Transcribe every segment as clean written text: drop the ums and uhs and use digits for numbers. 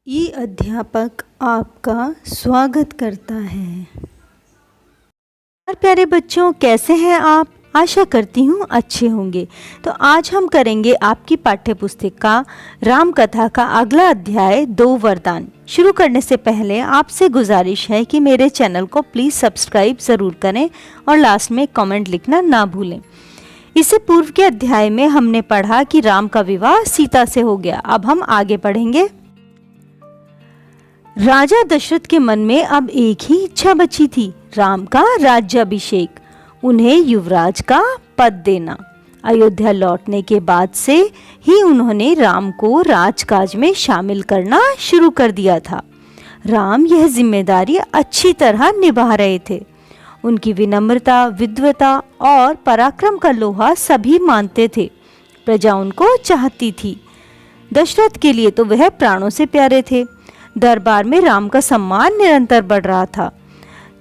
ई अध्यापक आपका स्वागत करता है। प्यारे बच्चों, कैसे हैं आप? आशा करती हूँ अच्छे होंगे। तो आज हम करेंगे आपकी पाठ्य पुस्तक का राम कथा का अगला अध्याय 2 वरदान। शुरू करने से पहले आपसे गुजारिश है कि मेरे चैनल को प्लीज़ सब्सक्राइब ज़रूर करें और लास्ट में कमेंट लिखना ना भूलें। इससे पूर्व के अध्याय में हमने पढ़ा कि राम का विवाह सीता से हो गया। अब हम आगे पढ़ेंगे। राजा दशरथ के मन में अब एक ही इच्छा बची थी, राम का राज्याभिषेक, उन्हें युवराज का पद देना। अयोध्या लौटने के बाद से ही उन्होंने राम को राजकाज में शामिल करना शुरू कर दिया था। राम यह जिम्मेदारी अच्छी तरह निभा रहे थे। उनकी विनम्रता, विद्वता और पराक्रम का लोहा सभी मानते थे। प्रजा उनको चाहती थी। दशरथ के लिए तो वह प्राणों से प्यारे थे। दरबार में राम का सम्मान निरंतर बढ़ रहा था।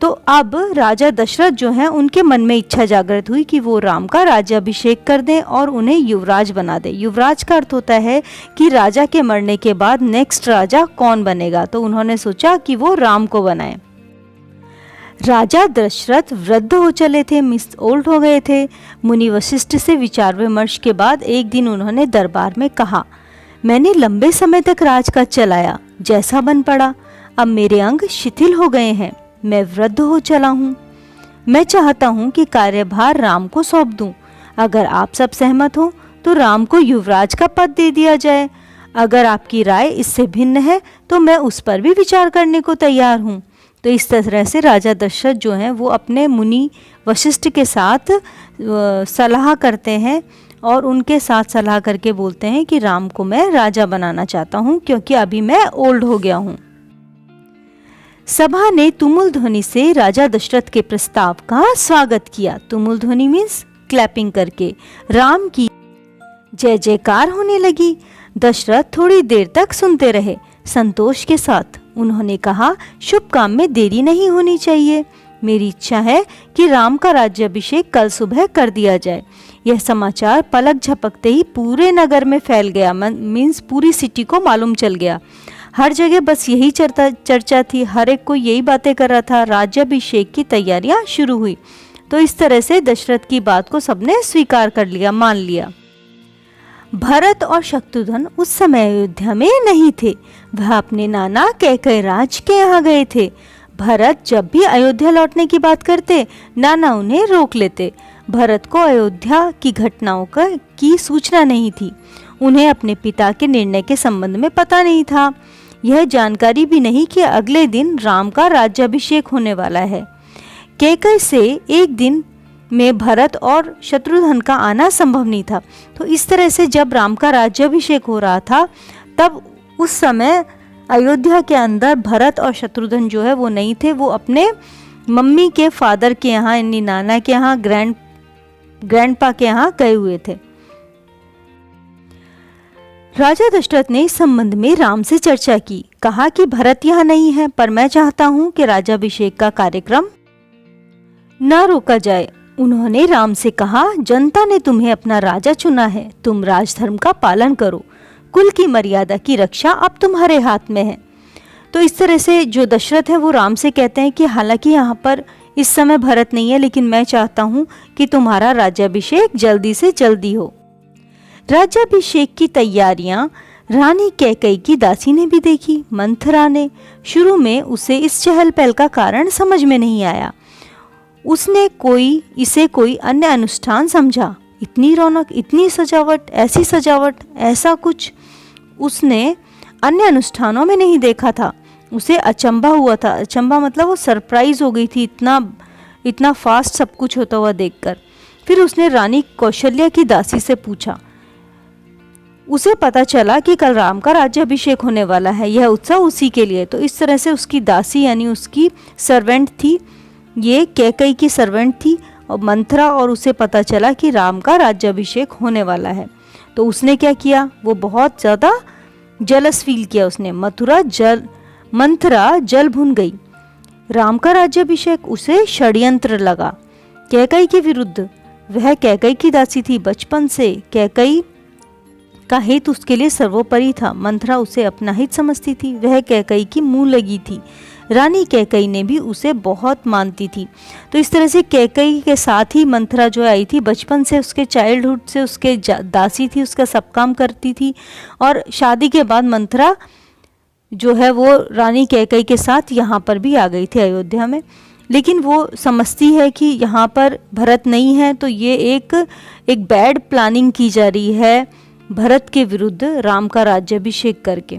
तो अब राजा दशरथ जो हैं, उनके मन में इच्छा जागृत हुई कि वो राम का राज्याभिषेक कर दें और उन्हें युवराज बना दें। युवराज का अर्थ होता है कि राजा के मरने के बाद नेक्स्ट राजा कौन बनेगा। तो उन्होंने सोचा कि वो राम को बनाएं। राजा दशरथ वृद्ध हो चले थे, मिस ओल्ड हो गए थे। मुनि वशिष्ठ से विचार विमर्श के बाद एक दिन उन्होंने दरबार में कहा, मैंने लंबे समय तक राजकाज चलाया, जैसा बन पड़ा। अब मेरे अंग शिथिल हो गए हैं, मैं वृद्ध हो चला हूँ। मैं चाहता हूँ कि कार्यभार राम को सौंप दूँ। अगर आप सब सहमत हो तो राम को युवराज का पद दे दिया जाए। अगर आपकी राय इससे भिन्न है तो मैं उस पर भी विचार करने को तैयार हूँ। तो इस तरह से राजा दशरथ जो हैं वो अपने मुनि वशिष्ठ के साथ सलाह करते हैं और उनके साथ सलाह करके बोलते हैं कि राम को मैं राजा बनाना चाहता हूँ, क्योंकि अभी मैं ओल्ड हो गया हूँ। सभा ने तुमुल ध्वनि से राजा दशरथ के प्रस्ताव का स्वागत किया। तुमुल ध्वनि मीन्स क्लैपिंग करके। राम की जय जयकार होने लगी। दशरथ थोड़ी देर तक सुनते रहे, संतोष के साथ। उन्होंने कहा, शुभ काम में देरी नहीं होनी चाहिए। मेरी इच्छा है कि राम का राज्याभिषेक कल सुबह कर दिया जाए। यह समाचार पलक झपकते ही पूरे नगर में फैल गया। मीन्स पूरी सिटी को मालूम चल गया। हर जगह बस यही चर्चा थी। हर एक को यही बातें कर रहा था। राज्याभिषेक की तैयारियां शुरू हुई। तो इस तरह से दशरथ की बात को सबने स्वीकार कर लिया, मान लिया। भरत और शत्रुघ्न उस समय अयोध्या में नहीं थे। वह अपने नाना कैकयराज के यहाँ गए थे। भरत जब भी अयोध्या लौटने की बात करते, नाना उन्हें रोक लेते। भरत को अयोध्या की घटनाओं की सूचना नहीं थी। उन्हें अपने पिता के निर्णय के संबंध में पता नहीं था। यह जानकारी भी नहीं कि अगले दिन राम का राज्याभिषेक होने वाला है। कैकई से एक दिन में भरत और शत्रुघ्न का आना संभव नहीं था। तो इस तरह से जब राम का राज्याभिषेक हो रहा था, तब उस समय अयोध्या के अंदर भरत और शत्रुघ्न जो है वो नहीं थे। वो अपने मम्मी के फादर के यहाँ, यानी नाना के यहाँ, ग्रैंडपा के यहाँ गए हुए थे। राजा दशरथ ने इस संबंध में राम से चर्चा की। कहा कि भरत यहाँ नहीं है, पर मैं चाहता हूँ कि राज्याभिषेक का कार्यक्रम न रोका जाए। उन्होंने राम से कहा, जनता ने तुम्हें अपना राजा चुना है, तुम राजधर्म का पालन करो। कुल की मर्यादा की रक्षा अब तुम्हारे हाथ में है। तो इस तरह से जो दशरथ है वो राम से कहते हैं कि हालांकि यहाँ पर इस समय भरत नहीं है, लेकिन मैं चाहता हूँ कि तुम्हारा राज्याभिषेक जल्दी से जल्दी हो। राज्याभिषेक की तैयारियां रानी कैकई की दासी ने भी देखी। मंथरा ने शुरू में उसे इस चहल पहल का कारण समझ में नहीं आया। उसने इसे कोई अन्य अनुष्ठान समझा। इतनी रौनक, इतनी सजावट, ऐसी सजावट, ऐसा कुछ उसने अन्य अनुष्ठानों में नहीं देखा था। उसे अचंभा हुआ था। अचंभा मतलब वो सरप्राइज हो गई थी, इतना फास्ट सब कुछ होता हुआ देखकर। फिर उसने रानी कौशल्या की दासी से पूछा। उसे पता चला कि कल राम का राज्याभिषेक होने वाला है, यह उत्सव उसी के लिए। तो इस तरह से उसकी दासी यानी उसकी सर्वेंट थी, ये कैकई की सर्वेंट थी और मंथरा, और उसे पता चला कि राम का राज्याभिषेक होने वाला है। तो उसने क्या किया, वो बहुत ज़्यादा जलस फील किया। उसने मंथरा जल भुन गई। राम का राज्याभिषेक उसे षड्यंत्र लगा कैकई के विरुद्ध। वह कैकई की दासी थी बचपन से। कैकई का हित उसके लिए सर्वोपरि था। मंथरा उसे अपना हित समझती थी। वह कैकई की मुंह लगी थी। रानी कैकई ने भी उसे बहुत मानती थी। तो इस तरह से कैकई के साथ ही मंथरा जो आई थी, बचपन से उसके चाइल्डहुड से उसके दासी थी, उसका सब काम करती थी। और शादी के बाद मंथरा जो है वो रानी कैकई के साथ यहाँ पर भी आ गई थी अयोध्या में। लेकिन वो समझती है कि यहाँ पर भरत नहीं है, तो ये एक बैड प्लानिंग की जा रही है भरत के विरुद्ध राम का राज्याभिषेक करके।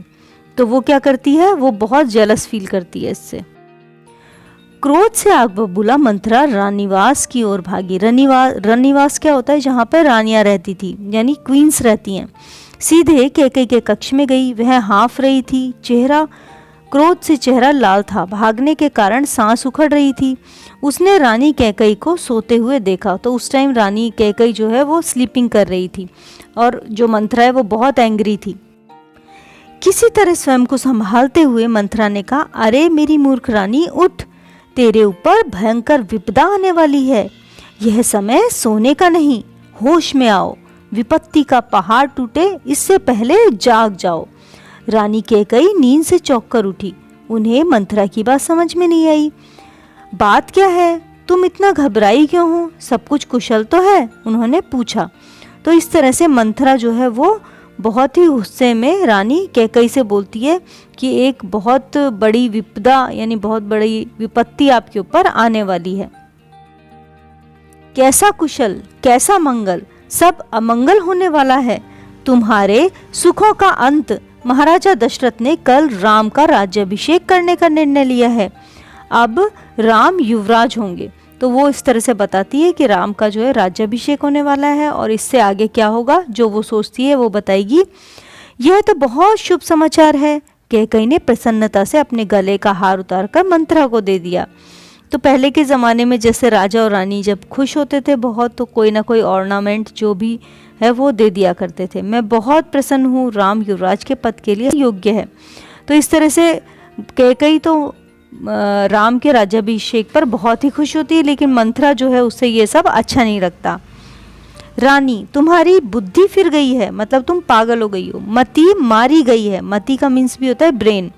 तो वो क्या करती है, वो बहुत जेलस फील करती है इससे। क्रोध से आग बबूला मंथरा रानीवास की ओर भागी। रानीवास क्या होता है, जहाँ पर रानियां रहती थी, यानी क्वींस रहती हैं। सीधे कैकई के कक्ष में गई। वह हाँफ रही थी, क्रोध से चेहरा लाल था। भागने के कारण सांस उखड़ रही थी। उसने रानी कैकई को सोते हुए देखा। तो उस टाइम रानी कैकई जो है वो स्लीपिंग कर रही थी और जो मंथरा है वो बहुत एंग्री थी। किसी तरह स्वयं को संभालते हुए मंथरा ने कहा, अरे मेरी मूर्ख रानी, उठ, तेरे ऊपर भयंकर विपदा आने वाली है। यह समय सोने का नहीं, होश में आओ। विपत्ति का पहाड़ टूटे इससे पहले जाग जाओ। रानी कैकई नींद से चौंक कर उठी। उन्हें मंथरा की बात समझ में नहीं आई। बात क्या है, तुम इतना घबराई क्यों हो? सब कुछ कुशल तो है? उन्होंने पूछा। तो इस तरह से मंथरा जो है वो बहुत ही गुस्से में रानी कैकई से बोलती है कि एक बहुत बड़ी विपदा यानी बहुत बड़ी विपत्ति आपके ऊपर आने वाली है। कैसा कुशल, कैसा मंगल, सब अमंगल होने वाला है। तुम्हारे सुखों का अंत। महाराजा दशरथ ने कल राम का राज्याभिषेक करने का निर्णय लिया है। अब राम युवराज होंगे। तो वो इस तरह से बताती है कि राम का जो है राज्याभिषेक होने वाला है और इससे आगे क्या होगा जो वो सोचती है वो बताएगी। यह तो बहुत शुभ समाचार है। कैकई ने प्रसन्नता से अपने गले का हार उतारकर मंथरा को दे दिया। तो पहले के ज़माने में जैसे राजा और रानी जब खुश होते थे बहुत, तो कोई ना कोई ऑर्नामेंट जो भी है वो दे दिया करते थे। मैं बहुत प्रसन्न हूँ, राम युवराज के पद के लिए योग्य है। तो इस तरह से कैकई तो राम के राज्याभिषेक पर बहुत ही खुश होती है, लेकिन मंथरा जो है उससे ये सब अच्छा नहीं लगता। रानी, तुम्हारी बुद्धि फिर गई है, मतलब तुम पागल हो गई हो। मति मारी गई है। मति का मीन्स भी होता है ब्रेन।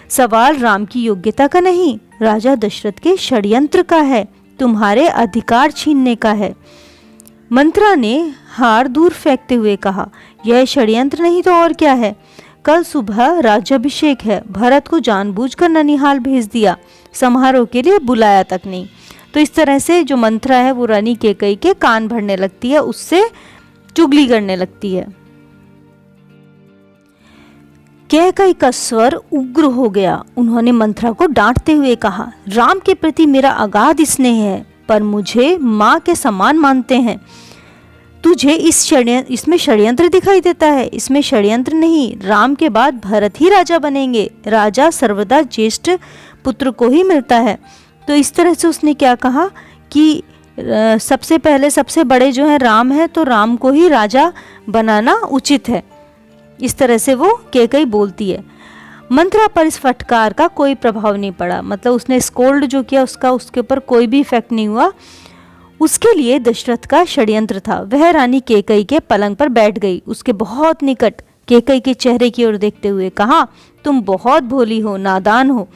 सवाल राम की योग्यता का नहीं, राजा दशरथ के षड्यंत्र का है, तुम्हारे अधिकार छीनने का है। मंथरा ने हार दूर फेंकते हुए कहा, यह षड्यंत्र नहीं तो और क्या है। कल सुबह राज्याभिषेक है। भरत को जानबूझकर ननिहाल भेज दिया, समारोह के लिए बुलाया तक नहीं। तो इस तरह से जो मंथरा है वो रानी कैकई के कान भरने लगती है, उससे चुगली करने लगती है। कैकई का स्वर उग्र हो गया। उन्होंने मंथरा को डांटते हुए कहा, राम के प्रति मेरा अगाध स्नेह है, पर मुझे माँ के समान मानते हैं। तुझे इसमें षड्यंत्र दिखाई देता है। इसमें षड्यंत्र नहीं, राम के बाद भरत ही राजा बनेंगे। राजा सर्वदा ज्येष्ठ पुत्र को ही मिलता है। तो इस तरह से उसने क्या कहा कि सबसे पहले सबसे बड़े जो है राम है, तो राम को ही राजा बनाना उचित है। इस तरह से वो कैकई बोलती है। मंथरा पर इस फटकार का कोई प्रभाव नहीं पड़ा, मतलब उसने स्कोल्ड जो किया उसका उसके ऊपर कोई भी इफेक्ट नहीं हुआ। उसके लिए दशरथ का षड्यंत्र था। वह रानी कैकई के पलंग पर बैठ गई, उसके बहुत निकट कैकई के चेहरे की ओर देखते हुए कहा, तुम बहुत भोली हो, नादान हो।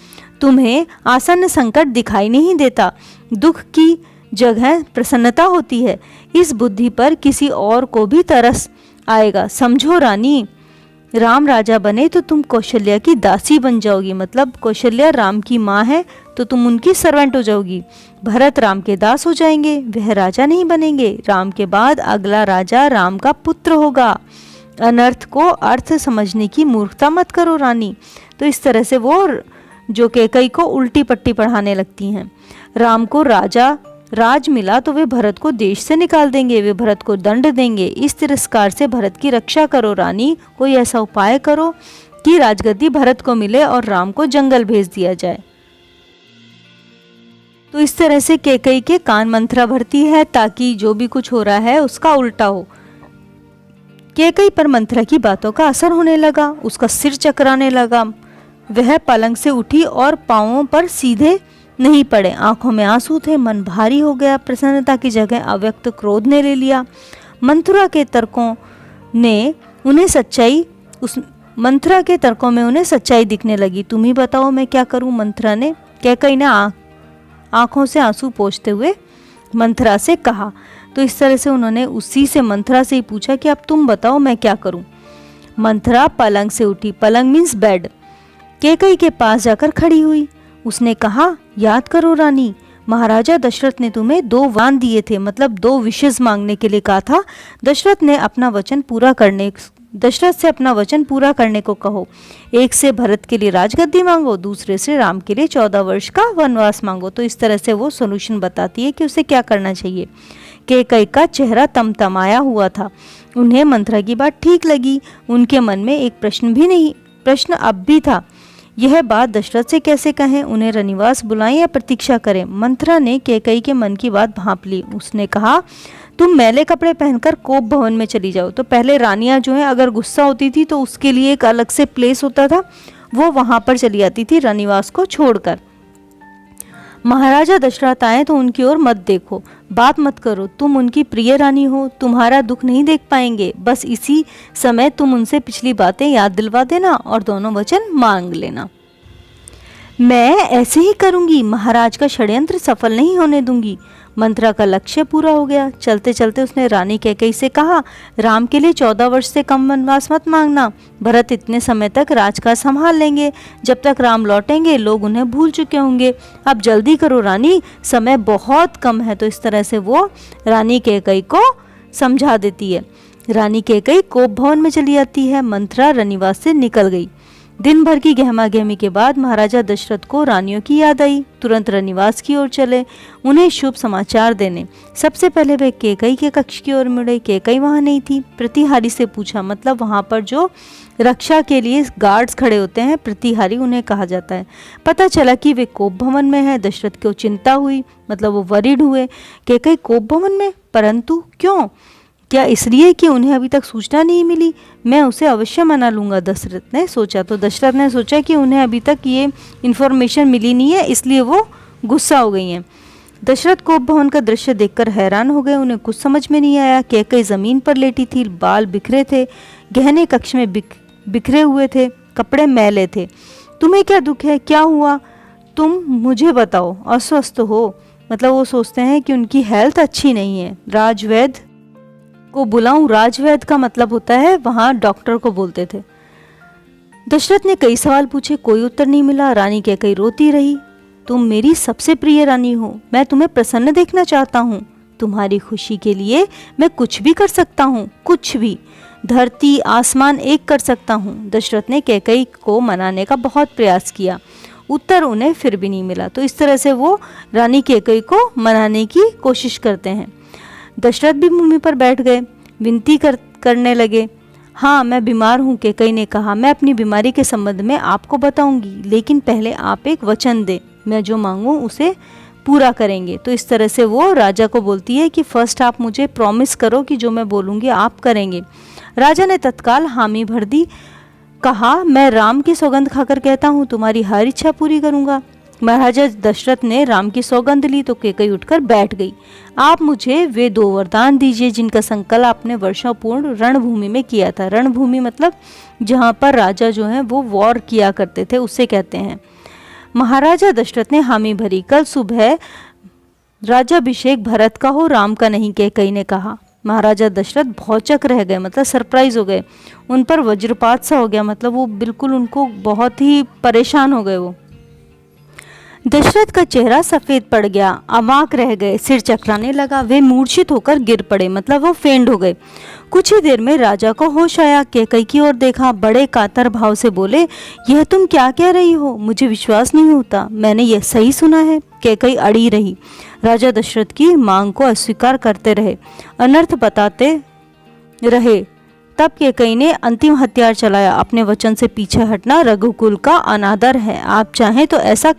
तुम्हें आसन्न संकट दिखाई नहीं देता। दुख की जगह प्रसन्नता होती है। इस बुद्धि पर किसी और को भी तरस आएगा। समझो रानी, राम राजा बने तो तुम कौशल्या की दासी बन जाओगी, मतलब कौशल्या राम की माँ है तो तुम उनकी सर्वेंट हो जाओगी। भरत राम के दास हो जाएंगे, वह राजा नहीं बनेंगे। राम के बाद अगला राजा राम का पुत्र होगा। अनर्थ को अर्थ समझने की मूर्खता मत करो रानी। तो इस तरह से वो जो कैकई को उल्टी पट्टी पढ़ाने लगती हैं। राम को राज मिला तो वे भरत को देश से निकाल देंगे, वे भरत को दंड देंगे। इस तिरस्कार से भरत की रक्षा करो रानी। कोई ऐसा उपाय करो कि राजगद्दी भरत को मिले और राम को जंगल भेज दिया जाए। तो इस तरह से कैकई के कान मंथरा भरती है ताकि जो भी कुछ हो रहा है उसका उल्टा हो। कैकई पर मंथरा की बातों का असर होने लगा, उसका सिर चकराने लगा। वह पलंग से उठी और पांवों पर सीधे नहीं पड़े, आंखों में आंसू थे, मन भारी हो गया। प्रसन्नता की जगह अव्यक्त क्रोध ने ले लिया। मंथरा के तर्कों ने उन्हें सच्चाई, उस मंथरा के तर्कों में उन्हें सच्चाई दिखने लगी। तुम ही बताओ मैं क्या करूं, मंथरा ने कैकई ने आंखों से आंसू पोंछते हुए मंथरा से कहा। तो इस तरह से उन्होंने उसी से मंथरा से ही पूछा कि अब तुम बताओ मैं क्या करूं। मंथरा पलंग से उठी, पलंग मीन्स बेड, कैकई के पास जाकर खड़ी हुई। उसने कहा, याद करो रानी, महाराजा दशरथ ने तुम्हें 2 वरदान दिए थे, मतलब 2 विशेष मांगने के लिए कहा था। दशरथ से अपना वचन पूरा करने को कहो। एक से भरत के लिए राजगद्दी मांगो, दूसरे से राम के लिए 14 वर्ष का वनवास मांगो। तो इस तरह से वो सोल्यूशन बताती है कि उसे क्या करना चाहिए। कैकई का चेहरा तमतमाया हुआ था। उन्हें मंथरा की बात ठीक लगी। उनके मन में एक प्रश्न अब भी था, यह बात दशरथ से कैसे कहें, उन्हें रनिवास बुलाएं या प्रतीक्षा करें। मंथरा ने कैकई के मन की बात भांप ली। उसने कहा, तुम मैले कपड़े पहनकर कोप भवन में चली जाओ। तो पहले रानियां जो हैं अगर गुस्सा होती थी तो उसके लिए एक अलग से प्लेस होता था, वो वहां पर चली जाती थी रनिवास को छोड़कर। महाराजा दशरथ आए तो उनकी ओर मत देखो, बात मत करो, तुम उनकी प्रिय रानी हो, तुम्हारा दुख नहीं देख पाएंगे। बस इसी समय तुम उनसे पिछली बातें याद दिलवा देना और दोनों वचन मांग लेना। मैं ऐसे ही करूंगी, महाराज का षड्यंत्र सफल नहीं होने दूंगी। मंथरा का लक्ष्य पूरा हो गया। चलते चलते उसने रानी कैकई से कहा, राम के लिए 14 वर्ष से कम वनवास मत मांगना। भरत इतने समय तक राजकाज संभाल लेंगे, जब तक राम लौटेंगे लोग उन्हें भूल चुके होंगे। अब जल्दी करो रानी, समय बहुत कम है। तो इस तरह से वो रानी कैकई को समझा देती है। रानी कैकई कोप भवन में चली जाती है। मंथरा रनिवास से निकल गई। दिन भर की गहमा गहमी के बाद महाराजा दशरथ को रानियों की याद आई। तुरंत रनिवास की ओर चले उन्हें शुभ समाचार देने। सबसे पहले वे कैकई के कक्ष की ओर मुड़े। कैकई वहां नहीं थी। प्रतिहारी से पूछा, मतलब वहां पर जो रक्षा के लिए गार्ड्स खड़े होते हैं, प्रतिहारी उन्हें कहा जाता है। पता चला कि वे कोप भवन में है। दशरथ को चिंता हुई, मतलब वो वरीड हुए। कैकई कोप भवन में, परंतु क्यों? क्या इसलिए कि उन्हें अभी तक सूचना नहीं मिली? मैं उसे अवश्य मना लूंगा, दशरथ ने सोचा। तो दशरथ ने सोचा कि उन्हें अभी तक ये इन्फॉर्मेशन मिली नहीं है, इसलिए वो गुस्सा हो गई हैं। दशरथ कोप भवन का दृश्य देखकर हैरान हो गए। उन्हें कुछ समझ में नहीं आया। कैकई जमीन पर लेटी थी, बाल बिखरे थे, गहने कक्ष में बिखरे हुए थे, कपड़े मैले थे। तुम्हें क्या दुख है, क्या हुआ, तुम मुझे बताओ, अस्वस्थ हो? मतलब वो सोचते हैं कि उनकी हेल्थ अच्छी नहीं है। राजवैद्य को बुलाऊं? राजवैद्य का मतलब होता है वहां डॉक्टर को बोलते थे। दशरथ ने कई सवाल पूछे, कोई उत्तर नहीं मिला। रानी कैकई रोती रही। तुम मेरी सबसे प्रिय रानी हो, मैं तुम्हें प्रसन्न देखना चाहता हूँ। तुम्हारी खुशी के लिए मैं कुछ भी कर सकता हूँ, कुछ भी, धरती आसमान एक कर सकता हूँ। दशरथ ने कैकई को मनाने का बहुत प्रयास किया, उत्तर उन्हें फिर भी नहीं मिला। तो इस तरह से वो रानी कैकई को मनाने की कोशिश करते हैं। दशरथ भी भूमि पर बैठ गए, विनती करने लगे। हाँ, मैं बीमार हूँ, कैकई ने कहा। मैं अपनी बीमारी के संबंध में आपको बताऊंगी, लेकिन पहले आप एक वचन दें, मैं जो मांगूं उसे पूरा करेंगे। तो इस तरह से वो राजा को बोलती है कि फर्स्ट आप मुझे प्रॉमिस करो कि जो मैं बोलूँगी आप करेंगे। राजा ने तत्काल हामी भर दी। कहा, मैं राम की सौगंध खाकर कहता हूँ तुम्हारी हर इच्छा पूरी करूँगा। महाराजा दशरथ ने राम की सौगंध ली तो कैकई उठकर बैठ गई। आप मुझे वे 2 वरदान दीजिए जिनका संकल्प आपने वर्षों पूर्ण रणभूमि में किया था। रणभूमि मतलब जहाँ पर राजा जो है वो वॉर किया करते थे, उससे कहते हैं। महाराजा दशरथ ने हामी भरी। कल सुबह राज्याभिषेक भरत का हो, राम का नहीं, कैकई ने कहा। महाराजा दशरथ भौचक रह गए, मतलब सरप्राइज हो गए। उन पर वज्रपात सा हो गया, मतलब वो बिल्कुल उनको बहुत ही परेशान हो गए। वो दशरथ का चेहरा सफेद पड़ गया, अवाक रह गए, सिर चकराने लगा। वे मूर्छित होकर गिर पड़े, मतलब वो फेंट हो गए। कुछ ही देर में राजा को होश आया, कैकई की ओर देखा, बड़े कातर भाव से बोले, यह तुम क्या कह रही हो? मुझे विश्वास नहीं होता, मैंने यह सही सुना है। कैकई अड़ी रही। राजा दशरथ की मांग को अस्वीकार करते रहे, अनर्थ बताते रहे। तब कैकई ने अंतिम हथियार चलाया, अपने वचन से पीछे हटना रघुकुल का अनादर है। आप चाहें तो ऐसा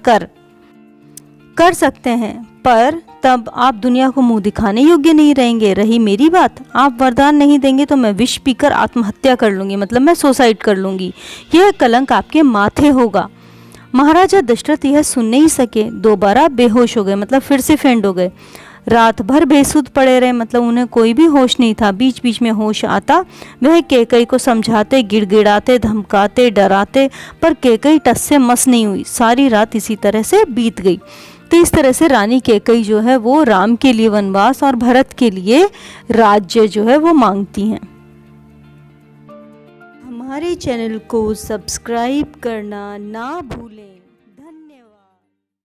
कर सकते हैं, पर तब आप दुनिया को मुंह दिखाने योग्य नहीं रहेंगे। रही मेरी बात, आप वरदान नहीं देंगे तो मैं विष पीकर आत्महत्या कर लूंगी, मतलब मैं सुसाइड कर लूंगी। यह कलंक आपके माथे होगा। महाराजा दशरथ यह सुन नहीं सके, दोबारा बेहोश हो गए, मतलब फिर से फेंट हो गए। रात भर बेसुध पड़े रहे, मतलब उन्हें कोई भी होश नहीं था। बीच बीच में होश आता वह कैकई को समझाते, गिड़गिड़ाते, धमकाते, डराते, पर कैकई टस से मस नहीं हुई। सारी रात इसी तरह से बीत गई। तो इस तरह से रानी कैकई जो है वो राम के लिए वनवास और भरत के लिए राज्य जो है वो मांगती हैं। हमारे चैनल को सब्सक्राइब करना ना भूलें।